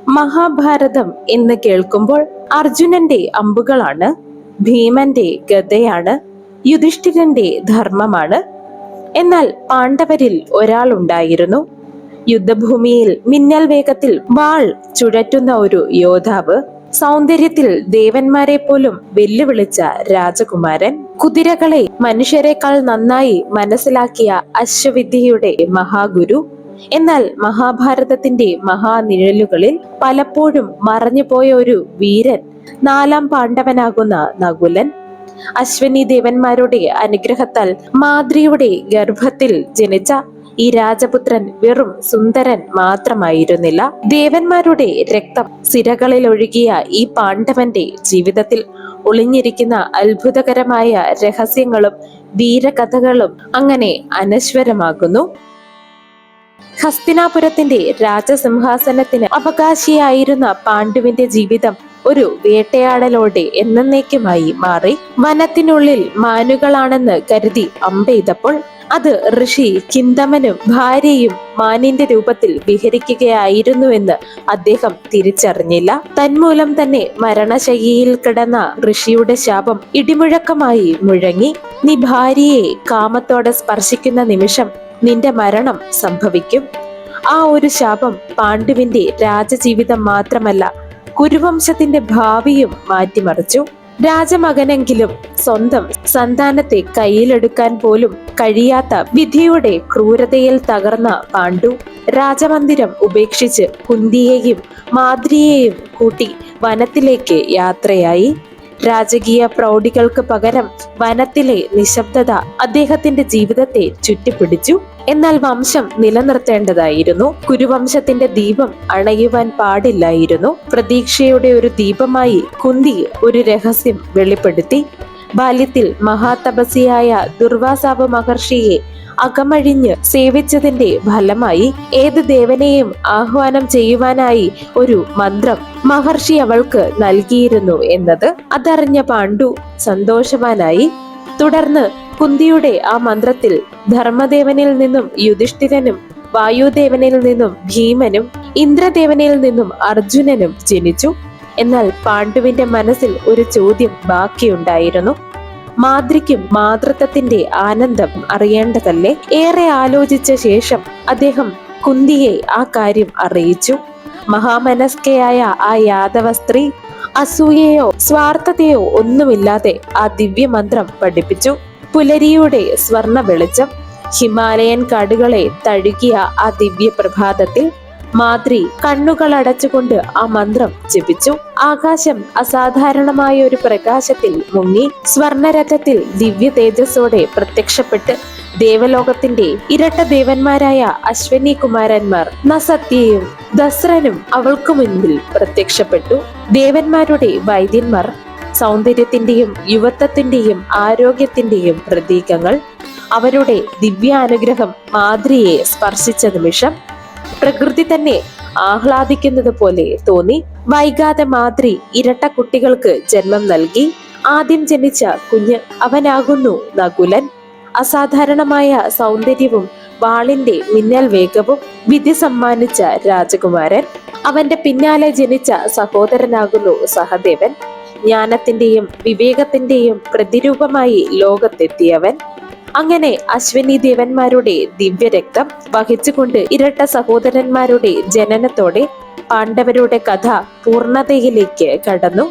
മഹാഭാരതം എന്ന് കേൾക്കുമ്പോൾ അർജുനന്റെ അമ്പുകളാണ്, ഭീമന്റെ ഗദയാണ്, യുധിഷ്ഠിരന്റെ ധർമ്മമാണ്. എന്നാൽ പാണ്ഡവരിൽ ഒരാളുണ്ടായിരുന്നു, യുദ്ധഭൂമിയിൽ മിന്നൽ വേഗത്തിൽ വാൾ ചുഴറ്റുന്ന ഒരു യോദ്ധാവ്, സൗന്ദര്യത്തിൽ ദേവന്മാരെ പോലും വെല്ലുവിളിച്ച രാജകുമാരൻ, കുതിരകളെ മനുഷ്യരെക്കാൾ നന്നായി മനസ്സിലാക്കിയ അശ്വവിദ്യയുടെ മഹാഗുരു. എന്നാൽ മഹാഭാരതത്തിന്റെ മഹാനിഴലുകളിൽ പലപ്പോഴും മറഞ്ഞുപോയ ഒരു വീരൻ, നാലാം പാണ്ഡവനാകുന്ന നകുലൻ. അശ്വനി ദേവന്മാരുടെ അനുഗ്രഹത്താൽ മാദ്രിയുടെ ഗർഭത്തിൽ ജനിച്ച ഈ രാജപുത്രൻ വെറും സുന്ദരൻ മാത്രമായിരുന്നില്ല. ദേവന്മാരുടെ രക്തം സിരകളിൽ ഒഴുകിയ ഈ പാണ്ഡവന്റെ ജീവിതത്തിൽ ഒളിഞ്ഞിരിക്കുന്ന അത്ഭുതകരമായ രഹസ്യങ്ങളും വീരകഥകളും അങ്ങനെ അനശ്വരമാകുന്നു. ഹസ്തിനാപുരത്തിന്റെ രാജസിംഹാസനത്തിന് അവകാശിയായിരുന്ന പാണ്ഡുവിന്റെ ജീവിതം ഒരു വേട്ടയാടലോടെ എന്നേക്കുമായി മാറി. വനത്തിനുള്ളിൽ മാനുകളാണെന്ന് കരുതി അമ്പെയ്തപ്പോൾ അത് ഋഷി ചിന്തമനും ഭാര്യയും മാനിന്റെ രൂപത്തിൽ വിഹരിക്കുകയായിരുന്നുവെന്ന് അദ്ദേഹം തിരിച്ചറിഞ്ഞില്ല. തന്മൂലം തന്നെ മരണശയ്യയിൽ കിടന്ന ഋഷിയുടെ ശാപം ഇടിമുഴക്കമായി മുഴങ്ങി. നീ ഭാര്യയെ കാമത്തോടെ സ്പർശിക്കുന്ന നിമിഷം നിന്റെ മരണം സംഭവിക്കും. ആ ഒരു ശാപം പാണ്ഡുവിന്റെ രാജജീവിതം മാത്രമല്ല, കുരുവംശത്തിന്റെ ഭാവിയും മാറ്റിമറിച്ചു. രാജമകനെങ്കിലും സ്വന്തം സന്താനത്തെ കയ്യിലെടുക്കാൻ പോലും കഴിയാത്ത വിധിയുടെ ക്രൂരതയിൽ തകർന്ന പാണ്ഡു രാജമന്ദിരം ഉപേക്ഷിച്ച് കുന്തിയെയും മാദ്രിയെയും കൂട്ടി വനത്തിലേക്ക് യാത്രയായി. രാജകീയ പ്രൗഢികൾക്ക് പകരം വനത്തിലെ നിശബ്ദത അദ്ദേഹത്തിന്റെ ജീവിതത്തെ ചുറ്റിപ്പിടിച്ചു. എന്നാൽ വംശം നിലനിർത്തേണ്ടതായിരുന്നു. കുരുവംശത്തിന്റെ ദീപം അണയുവാൻ പാടില്ലായിരുന്നു. പ്രതീക്ഷയുടെ ഒരു ദീപമായി കുന്തി ഒരു രഹസ്യം വെളിപ്പെടുത്തി. ബാല്യത്തിൽ മഹാതപസിയായ ദുർവാസാവ് മഹർഷിയെ അകമഴിഞ്ഞ് സേവിച്ചതിന്റെ ഫലമായി ഏത് ദേവനെയും ആഹ്വാനം ചെയ്യുവാനായി ഒരു മന്ത്രം മഹർഷി അവൾക്ക് നൽകിയിരുന്നു എന്നത് അതറിഞ്ഞ പാണ്ഡു സന്തോഷവാനായി. തുടർന്ന് കുന്തിയുടെ ആ മന്ത്രത്തിൽ ധർമ്മദേവനിൽ നിന്നും യുധിഷ്ഠിരനും, വായുദേവനിൽ നിന്നും ഭീമനും, ഇന്ദ്രദേവനിൽ നിന്നും അർജുനനും ജനിച്ചു. എന്നാൽ പാണ്ഡുവിന്റെ മനസ്സിൽ ഒരു ചോദ്യം ബാക്കിയുണ്ടായിരുന്നു. മാദ്രിക്കും മാതൃത്വത്തിന്റെ ആനന്ദം അറിയേണ്ടതല്ലേ? ഏറെ ആലോചിച്ച ശേഷം അദ്ദേഹം കുന്തിയെ ആ കാര്യം അറിയിച്ചു. മഹാമനസ്കയായ ആ യാദവ സ്ത്രീ അസൂയയോ സ്വാർത്ഥതയോ ഒന്നുമില്ലാതെ ആ ദിവ്യമന്ത്രം പഠിപ്പിച്ചു. പുലരിയുടെ സ്വർണ വെളിച്ചം ഹിമാലയൻ കാടുകളെ തഴുകിയ ആ ദിവ്യ പ്രഭാതത്തിൽ മാദ്രി കണ്ണുകൾ അടച്ചുകൊണ്ട് ആ മന്ത്രം ജപിച്ചു. ആകാശം അസാധാരണമായ ഒരു പ്രകാശത്തിൽ മുങ്ങി. സ്വർണരഥത്തിൽ ദിവ്യ തേജസ്സോടെ പ്രത്യക്ഷപ്പെട്ട് ദേവലോകത്തിന്റെ ഇരട്ട ദേവന്മാരായ അശ്വനി കുമാരന്മാർ നസത്യയും ദസ്രനും അവൾക്കു മുൻപിൽ പ്രത്യക്ഷപ്പെട്ടു. ദേവന്മാരുടെ വൈദ്യന്മാർ സൗന്ദര്യത്തിന്റെയും യുവത്വത്തിന്റെയും ആരോഗ്യത്തിന്റെയും പ്രതീകങ്ങൾ. അവരുടെ ദിവ്യാനുഗ്രഹം മാദ്രിയെ സ്പർശിച്ച നിമിഷം പ്രകൃതി തന്നെ ആഹ്ലാദിക്കുന്നത് പോലെ തോന്നി. വൈകാതെ മാദ്രി ഇരട്ട കുട്ടികൾക്ക് ജന്മം നൽകി. ആദ്യം ജനിച്ച കുഞ്ഞ് അവനാകുന്നു നകുലൻ. അസാധാരണമായ സൗന്ദര്യവും വാളിന്റെ മിന്നൽ വേഗവും വിധി സമ്മാനിച്ച രാജകുമാരൻ. അവന്റെ പിന്നാലെ ജനിച്ച സഹോദരനാകുന്നു സഹദേവൻ. ജ്ഞാനത്തിന്റെയും വിവേകത്തിന്റെയും പ്രതിരൂപമായി ലോകത്തെത്തിയവൻ. അങ്ങനെ അശ്വനി ദേവന്മാരുടെ ദിവ്യരക്തം വഹിച്ചുകൊണ്ട് ഇരട്ട സഹോദരന്മാരുടെ ജനനത്തോടെ പാണ്ഡവരുടെ കഥ പൂർണ്ണതയിലേക്ക് കടന്നു.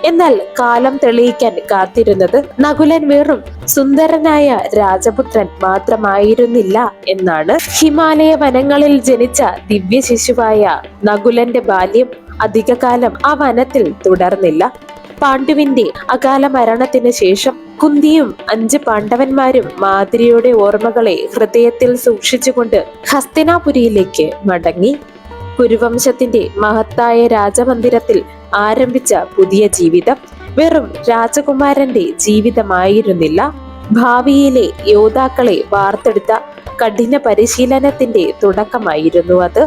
എന്നാൽ കാലം തെളിയിക്കാൻ കാത്തിരുന്നത് നകുലൻ വെറും സുന്ദരനായ രാജപുത്രൻ മാത്രമായിരുന്നില്ല എന്നാണ്. ഹിമാലയ വനങ്ങളിൽ ജനിച്ച ദിവ്യ ശിശുവായ നകുലന്റെ ബാല്യം അധികകാലം ആ വനത്തിൽ തുടർന്നില്ല. പാണ്ഡുവിന്റെ അകാല മരണത്തിന് ശേഷം കുന്തിയും 5 പാണ്ഡവന്മാരും മാദ്രിയുടെ ഓർമ്മകളെ ഹൃദയത്തിൽ സൂക്ഷിച്ചുകൊണ്ട് ഹസ്തിനാപുരിയിലേക്ക് മടങ്ങി. കുരുവംശത്തിന്റെ മഹത്തായ രാജമന്ദിരത്തിൽ ആരംഭിച്ച പുതിയ ജീവിതം വെറും രാജകുമാരന്റെ ജീവിതമായിരുന്നില്ല. ഭാവിയിലെ യോദ്ധാക്കളെ വാർത്തെടുത്ത കഠിന പരിശീലനത്തിന്റെ തുടക്കമായിരുന്നു അത്.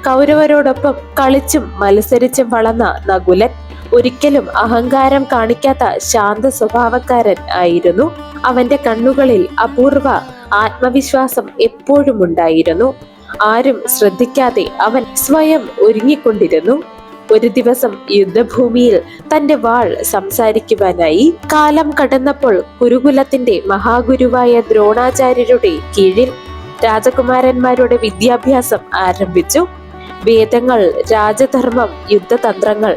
കൗരവരോടൊപ്പം കളിച്ചും മത്സരിച്ചും വളർന്ന നകുലൻ ഒരിക്കലും അഹങ്കാരം കാണിക്കാത്ത ശാന്ത സ്വഭാവക്കാരൻ ആയിരുന്നു. അവന്റെ കണ്ണുകളിൽ അപൂർവ ആത്മവിശ്വാസം എപ്പോഴും ഉണ്ടായിരുന്നു. ആരും ശ്രദ്ധിക്കാതെ അവൻ സ്വയം ഒരുങ്ങിക്കൊണ്ടിരുന്നു. ഒരു ദിവസം യുദ്ധഭൂമിയിൽ തന്റെ വാൾ സംസാരിക്കുവാനായി കാലം കടന്നപ്പോൾ കുരുകുലത്തിന്റെ മഹാഗുരുവായ ദ്രോണാചാര്യരുടെ കീഴിൽ രാജകുമാരന്മാരുടെ വിദ്യാഭ്യാസം ആരംഭിച്ചു. വേദങ്ങൾ, രാജധർമ്മം, യുദ്ധതന്ത്രങ്ങൾ,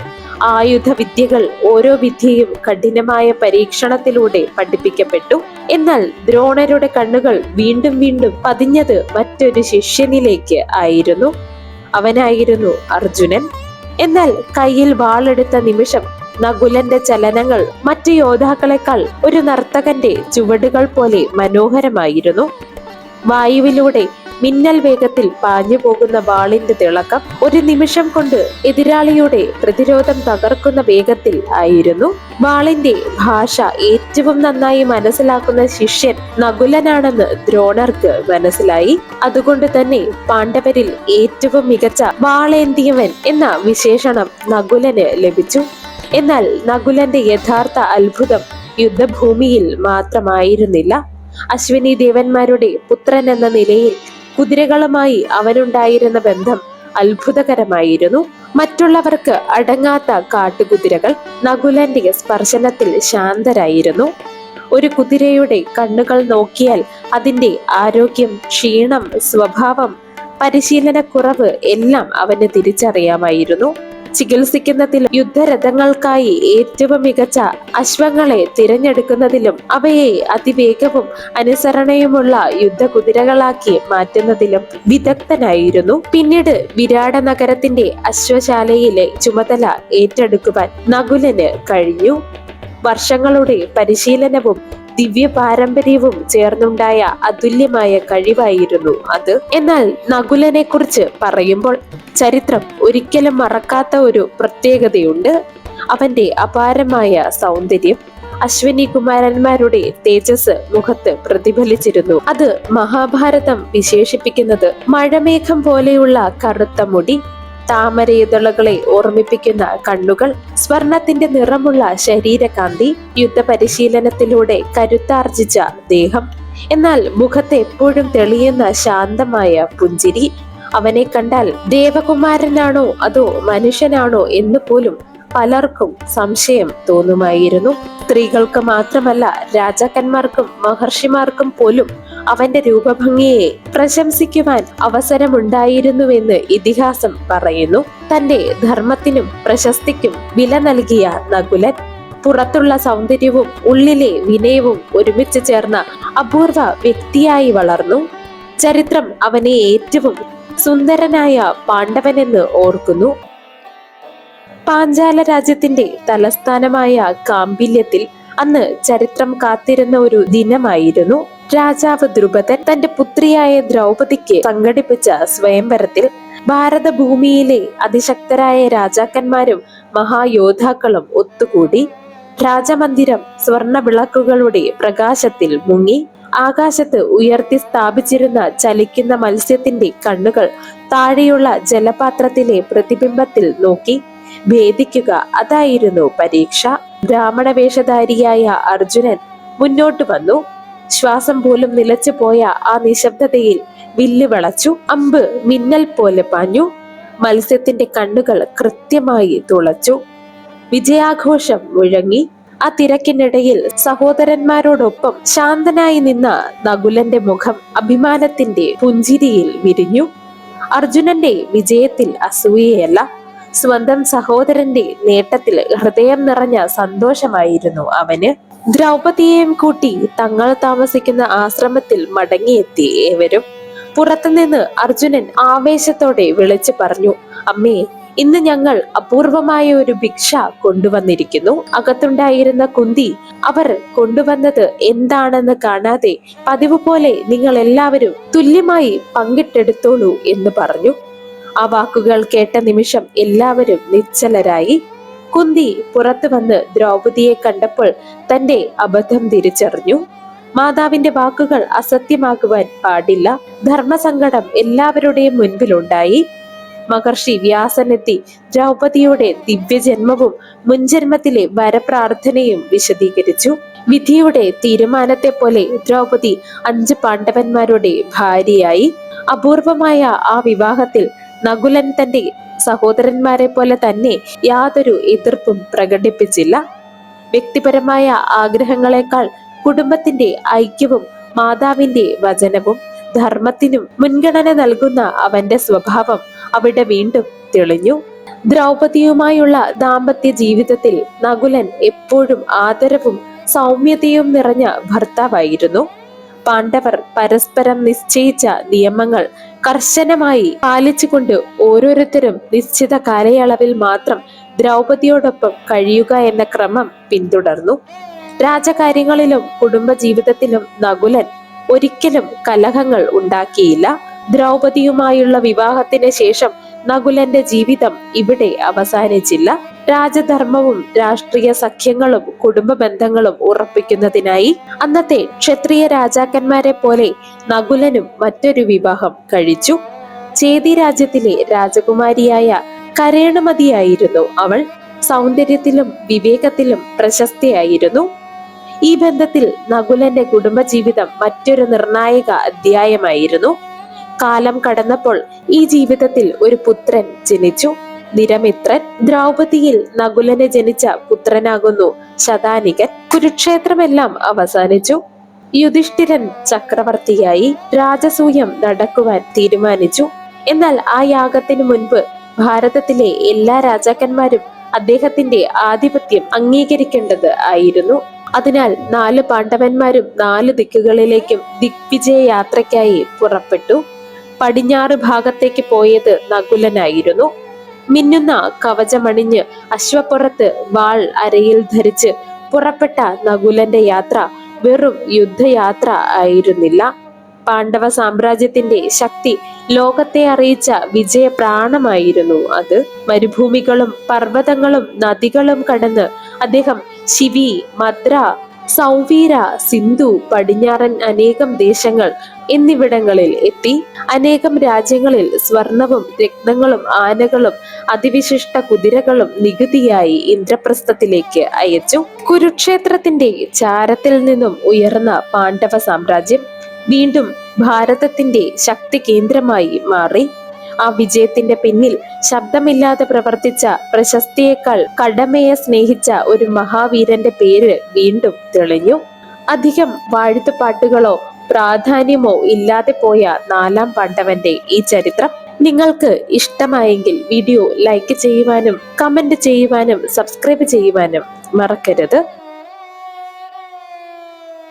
ആയുധ വിദ്യകൾ, ഓരോ വിദ്യയും കഠിനമായ പരീക്ഷണത്തിലൂടെ പഠിപ്പിക്കപ്പെട്ടു. എന്നാൽ ദ്രോണരുടെ കണ്ണുകൾ വീണ്ടും വീണ്ടും പതിഞ്ഞത് മറ്റൊരു ശിഷ്യനിലേക്ക് ആയിരുന്നു. അവനായിരുന്നു അർജുനൻ. എന്നാൽ കയ്യിൽ വാളെടുത്ത നിമിഷം നകുലന്റെ ചലനങ്ങൾ മറ്റു യോദ്ധാക്കളെക്കാൾ ഒരു നർത്തകന്റെ ചുവടുകൾ പോലെ മനോഹരമായിരുന്നു. വായുവിലൂടെ മിന്നൽ വേഗത്തിൽ പാഞ്ഞു പോകുന്ന വാളിന്റെ തിളക്കം ഒരു നിമിഷം കൊണ്ട് എതിരാളിയുടെ പ്രതിരോധം തകർക്കുന്ന വേഗത്തിൽ ആയിരുന്നു. വാളിന്റെ ഭാഷ ഏറ്റവും നന്നായി മനസ്സിലാക്കുന്ന ശിഷ്യൻ നകുലനാണെന്ന് ദ്രോണർക്ക് മനസ്സിലായി. അതുകൊണ്ട് തന്നെ പാണ്ഡവരിൽ ഏറ്റവും മികച്ച വാളേന്തിയവൻ എന്ന വിശേഷണം നകുലന് ലഭിച്ചു. എന്നാൽ നകുലന്റെ യഥാർത്ഥ അത്ഭുതം യുദ്ധഭൂമിയിൽ മാത്രമായിരുന്നില്ല. അശ്വിനി ദേവന്മാരുടെ പുത്രൻ എന്ന നിലയിൽ കുതിരകളുമായി അവനുണ്ടായിരുന്ന ബന്ധം അത്ഭുതകരമായിരുന്നു. മറ്റുള്ളവർക്ക് അടങ്ങാത്ത കാട്ടുകുതിരകൾ നകുലന്റെ സ്പർശനത്തിൽ ശാന്തരായിരുന്നു. ഒരു കുതിരയുടെ കണ്ണുകൾ നോക്കിയാൽ അതിന്റെ ആരോഗ്യം, ക്ഷീണം, സ്വഭാവം, പരിശീലനക്കുറവ് എല്ലാം അവന് തിരിച്ചറിയാമായിരുന്നു. ചികിത്സിക്കുന്നതിലും യുദ്ധരഥങ്ങൾക്കായി ഏറ്റവും മികച്ച അശ്വങ്ങളെ തിരഞ്ഞെടുക്കുന്നതിലും അവയെ അതിവേഗവും അനുസരണയുമുള്ള യുദ്ധകുതിരകളാക്കി മാറ്റുന്നതിലും വിദഗ്ധനായിരുന്നു. പിന്നീട് വിരാട നഗരത്തിന്റെ അശ്വശാലയിലെ ചുമതല ഏറ്റെടുക്കുവാൻ നകുലന് കഴിഞ്ഞു. വർഷങ്ങളുടെ പരിശീലനവും ദിവ്യ പാരമ്പര്യവും ചേർന്നുണ്ടായ അതുല്യമായ കഴിവായിരുന്നു അത്. എന്നാൽ നകുലനെ കുറിച്ച് പറയുമ്പോൾ ചരിത്രം ഒരിക്കലും മറക്കാത്ത ഒരു പ്രത്യേകതയുണ്ട്. അവന്റെ അപാരമായ സൗന്ദര്യം. അശ്വിനി കുമാരന്മാരുടെ തേജസ് മുഖത്ത് പ്രതിഫലിച്ചിരുന്നു. അത് മഹാഭാരതം വിശേഷിപ്പിക്കുന്നത് മഴമേഘം പോലെയുള്ള കറുത്ത മുടി, താമരയിതളുകളെ ഓർമ്മിപ്പിക്കുന്ന കണ്ണുകൾ, സ്വർണത്തിന്റെ നിറമുള്ള ശരീരകാന്തി, യുദ്ധപരിശീലനത്തിലൂടെ കരുത്താർജിച്ച ദേഹം, എന്നാൽ മുഖത്ത് എപ്പോഴും തെളിയുന്ന ശാന്തമായ പുഞ്ചിരി. അവനെ കണ്ടാൽ ദേവകുമാരനാണോ അതോ മനുഷ്യനാണോ എന്ന് പോലും പലർക്കും സംശയം തോന്നുമായിരുന്നു. സ്ത്രീകൾക്ക് മാത്രമല്ല, രാജാക്കന്മാർക്കും മഹർഷിമാർക്കും പോലും അവന്റെ രൂപഭംഗിയെ പ്രശംസിക്കുവാൻ അവസരമുണ്ടായിരുന്നുവെന്ന് ഇതിഹാസം പറയുന്നു. തന്റെ ധർമ്മത്തിനും പ്രശസ്തിക്കും വില നൽകിയ നകുലൻ പുറത്തുള്ള സൗന്ദര്യവും ഉള്ളിലെ വിനയവും ഒരുമിച്ച് ചേർന്ന അപൂർവ വ്യക്തിയായി വളർന്നു. ചരിത്രം അവനെ ഏറ്റവും സുന്ദരനായ പാണ്ഡവനെന്ന് ഓർക്കുന്നു. പാഞ്ചാല രാജ്യത്തിന്റെ തലസ്ഥാനമായ കാമ്പില്യത്തിൽ അന്ന് ചരിത്രം കാത്തിരുന്ന ഒരു ദിനമായിരുന്നു. രാജാവ് ദ്രുപദൻ തന്റെ പുത്രിയായ ദ്രൗപദിക്ക് സംഘടിപ്പിച്ച സ്വയംവരത്തിൽ ഭാരതഭൂമിയിലെ അതിശക്തരായ രാജാക്കന്മാരും മഹായോദ്ധാക്കളും ഒത്തുകൂടി. രാജമന്ദിരം സ്വർണ വിളക്കുകളുടെ പ്രകാശത്തിൽ മുങ്ങി. ആകാശത്ത് ഉയർത്തി സ്ഥാപിച്ചിരുന്ന ചലിക്കുന്ന മത്സ്യത്തിന്റെ കണ്ണുകൾ താഴെയുള്ള ജലപാത്രത്തിലെ പ്രതിബിംബത്തിൽ നോക്കി. ഭേദിക്കുക, അതായിരുന്നു പരീക്ഷ. ബ്രാഹ്മണ വേഷധാരിയായ അർജുനൻ മുന്നോട്ട് വന്നു. ശ്വാസം പോലും നിലച്ചു പോയ ആ നിശബ്ദതയിൽ വില്ല് വളച്ചു. അമ്പ് മിന്നൽ പോലെ പാഞ്ഞു. മത്സ്യത്തിന്റെ കണ്ണുകൾ കൃത്യമായി തുളച്ചു. വിജയാഘോഷം മുഴങ്ങി. ആ തിരക്കിനിടയിൽ സഹോദരന്മാരോടൊപ്പം ശാന്തനായി നിന്ന നകുലന്റെ മുഖം അഭിമാനത്തിന്റെ പുഞ്ചിരിയിൽ വിരിഞ്ഞു. അർജുനന്റെ വിജയത്തിൽ അസൂയയല്ല, സ്വന്തം സഹോദരന്റെ നേട്ടത്തിൽ ഹൃദയം നിറഞ്ഞ സന്തോഷമായിരുന്നു അവന്. ദ്രൗപദിയെയും കൂട്ടി തങ്ങൾ താമസിക്കുന്ന ആശ്രമത്തിൽ മടങ്ങിയെത്തി ഏവരും. പുറത്തുനിന്ന് അർജുനൻ ആവേശത്തോടെ വിളിച്ചു പറഞ്ഞു, അമ്മേ, ഇന്ന് ഞങ്ങൾ അപൂർവമായ ഒരു ഭിക്ഷ കൊണ്ടുവന്നിരിക്കുന്നു. അകത്തുണ്ടായിരുന്ന കുന്തി അവർ കൊണ്ടുവന്നത് എന്താണെന്ന് കാണാതെ പതിവ് പോലെ നിങ്ങൾ എല്ലാവരും തുല്യമായി പങ്കിട്ടെടുത്തോളൂ എന്ന് പറഞ്ഞു. ആ വാക്കുകൾ കേട്ട നിമിഷം എല്ലാവരും നിശ്ചലരായി. കുന്തി പുറത്തു വന്ന് ദ്രൗപദിയെ കണ്ടപ്പോൾ തന്റെ അബദ്ധം തിരിച്ചറിഞ്ഞു. മാതാവിന്റെ വാക്കുകൾ അസത്യമാക്കുവാൻ പാടില്ല. ധർമ്മസങ്കടം എല്ലാവരുടെയും മുൻപിലുണ്ടായി. മഹർഷി വ്യാസനെത്തി ദ്രൗപദിയുടെ ദിവ്യജന്മവും മുൻജന്മത്തിലെ വരപ്രാർത്ഥനയും വിശദീകരിച്ചു. വിധിയുടെ തീരുമാനത്തെ പോലെ ദ്രൗപദി 5 പാണ്ഡവന്മാരുടെ ഭാര്യയായി. അപൂർവമായ ആ വിവാഹത്തിൽ നകുലൻ തന്റെ സഹോദരന്മാരെ പോലെ തന്നെ യാതൊരു എതിർപ്പും പ്രകടിപ്പിച്ചില്ല. വ്യക്തിപരമായ ആഗ്രഹങ്ങളെക്കാൾ കുടുംബത്തിന്റെ ഐക്യവും മാതാവിന്റെ വചനവും ധർമ്മത്തിനും മുൻഗണന നൽകുന്ന അവന്റെ സ്വഭാവം അവിടെ വീണ്ടും തെളിഞ്ഞു. ദ്രൗപദിയുമായുള്ള ദാമ്പത്യ ജീവിതത്തിൽ നകുലൻ എപ്പോഴും ആദരവും സൗമ്യതയും നിറഞ്ഞ ഭർത്താവായിരുന്നു. പാണ്ഡവർ പരസ്പരം നിശ്ചയിച്ച നിയമങ്ങൾ കർശനമായി പാലിച്ചുകൊണ്ട് ഓരോരുത്തരും നിശ്ചിത കാലയളവിൽ മാത്രം ദ്രൗപദിയോടൊപ്പം കഴിയുക എന്ന ക്രമം പിന്തുടർന്നു. രാജകാര്യങ്ങളിലും കുടുംബ ജീവിതത്തിലും നകുലൻ ഒരിക്കലും കലഹങ്ങൾ ഉണ്ടാക്കിയില്ല. ദ്രൗപദിയുമായുള്ള വിവാഹത്തിന് ശേഷം നകുലന്റെ ജീവിതം ഇവിടെ അവസാനിച്ചില്ല. രാജധർമ്മവും രാഷ്ട്രീയ സഖ്യങ്ങളും കുടുംബ ബന്ധങ്ങളും ഉറപ്പിക്കുന്നതിനായി അന്നത്തെ ക്ഷത്രിയ രാജാക്കന്മാരെ പോലെ നകുലനും മറ്റൊരു വിവാഹം കഴിച്ചു. ചേതി രാജ്യത്തിലെ രാജകുമാരിയായ കരേണമതിയായിരുന്നു അവൾ. സൗന്ദര്യത്തിലും വിവേകത്തിലും പ്രശസ്തയായിരുന്നു. ഈ ബന്ധത്തിൽ നകുലന്റെ കുടുംബജീവിതം മറ്റൊരു നിർണായക അധ്യായമായിരുന്നു. കാലം കടന്നപ്പോൾ ഈ ജീവിതത്തിൽ ഒരു പുത്രൻ ജനിച്ചു, നിരമിത്രൻ. ദ്രൗപദിയിൽ നകുലന് ജനിച്ച പുത്രനാകുന്നു ശതാനികൻ. കുരുക്ഷേത്രമെല്ലാം അവസാനിച്ചു. യുധിഷ്ഠിരൻ ചക്രവർത്തിയായി. രാജസൂയം നടക്കുവാൻ തീരുമാനിച്ചു. എന്നാൽ ആ യാഗത്തിനു മുൻപ് ഭാരതത്തിലെ എല്ലാ രാജാക്കന്മാരും അദ്ദേഹത്തിന്റെ ആധിപത്യം അംഗീകരിക്കേണ്ടത് ആയിരുന്നു. അതിനാൽ 4 പാണ്ഡവന്മാരും 4 ദിക്കുകളിലേക്കും ദിഗ്വിജയ യാത്രയ്ക്കായി പുറപ്പെട്ടു. പടിഞ്ഞാറ് ഭാഗത്തേക്ക് പോയത് നകുലനായിരുന്നു. മിന്നുന്ന കവചമണിഞ്ഞ് അശ്വപ്പുറത്ത് വാൾ അരയിൽ ധരിച്ച് പുറപ്പെട്ട നകുലന്റെ യാത്ര വെറും യുദ്ധയാത്ര ആയിരുന്നില്ല. പാണ്ഡവ സാമ്രാജ്യത്തിന്റെ ശക്തി ലോകത്തെ അറിയിച്ച വിജയപ്രാണമായിരുന്നു അത്. മരുഭൂമികളും പർവ്വതങ്ങളും നദികളും കടന്ന് അദ്ദേഹം ശിവി, മദ്ര, സൗവീര, സിന്ധു, പടിഞ്ഞാറൻ അനേകം ദേശങ്ങൾ എന്നിവിടങ്ങളിൽ എത്തി. അനേകം രാജ്യങ്ങളിൽ സ്വർണവും രത്നങ്ങളും ആനകളും അതിവിശിഷ്ട കുതിരകളും നികുതിയായി ഇന്ദ്രപ്രസ്ഥത്തിലേക്ക് അയച്ചു. കുരുക്ഷേത്രത്തിന്റെ ചാരത്തിൽ നിന്നും ഉയർന്ന പാണ്ഡവ സാമ്രാജ്യം വീണ്ടും ഭാരതത്തിന്റെ ശക്തി കേന്ദ്രമായി മാറി. ആ വിജയത്തിന്റെ പിന്നിൽ ശബ്ദമില്ലാതെ പ്രവർത്തിച്ച, പ്രശസ്തിയേക്കാൾ കടമയെ സ്നേഹിച്ച ഒരു മഹാവീരന്റെ പേര് വീണ്ടും തെളിഞ്ഞു. അധികം വാഴ്ത്തുപാട്ടുകളോ പ്രാധാന്യമോ ഇല്ലാതെ പോയ 4ാം പാണ്ഡവന്റെ ഈ ചരിത്രം നിങ്ങൾക്ക് ഇഷ്ടമായെങ്കിൽ വീഡിയോ ലൈക്ക് ചെയ്യുവാനും കമന്റ് ചെയ്യുവാനും സബ്സ്ക്രൈബ് ചെയ്യുവാനും മറക്കരുത്.